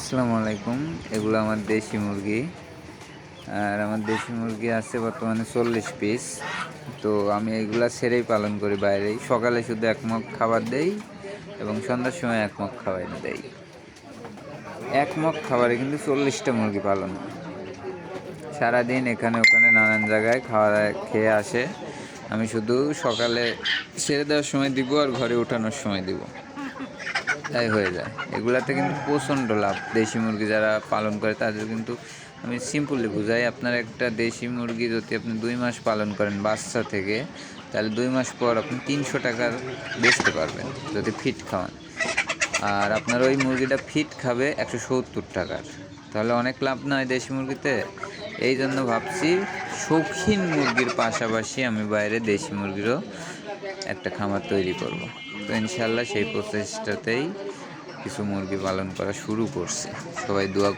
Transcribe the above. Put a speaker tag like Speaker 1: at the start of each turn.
Speaker 1: আসসালামু আলাইকুম। এগুলো আমার দেশি মুরগি। আর আমার দেশি মুরগি আছে বর্তমানে 40 পিস। তো আমি এগুলা ছেড়েই পালন করি বাইরেই। সকালে শুধু ১ মগ খাবার দেই এবং সন্ধ্যার সময় ১ মগ খাবার দেই। ১ মগ খাবারে কিন্তু ৪০টা মুরগি পালন হয়। সারাদিন এখানে ওখানে নানান জায়গায় খেয়ে আসে। আমি শুধু সকালে ছেড়ে দেওয়ার সময় দিব আর ঘরে ওঠানোর সময় দিব। তাই হয়ে যায়। এগুলাতে কিন্তু প্রচণ্ড লাভ। দেশি মুরগি যারা পালন করে তাদের কিন্তু আমি সিম্পলি বুঝাই, আপনার একটা দেশি মুরগি যদি আপনি ২ মাস পালন করেন বাচ্চা থেকে, তাহলে ২ মাস পর আপনি ৩০০ টাকার বেচতে পারবেন যদি ফিট খাওয়ান। আর আপনার ওই মুরগিটা ফিট খাবে ১৭০ টাকার। তাহলে অনেক লাভ নয় দেশি মুরগিতে? এই জন্য ভাবছি শৌখিন মুরগির পাশাপাশি আমি বাইরে দেশি মুরগিরও একটা খামার তৈরি করব। তো ইনশাল্লাহ সেই প্রচেষ্টাতেই কিছু মুরগি পালন করা শুরু করছি। সবাই দোয়া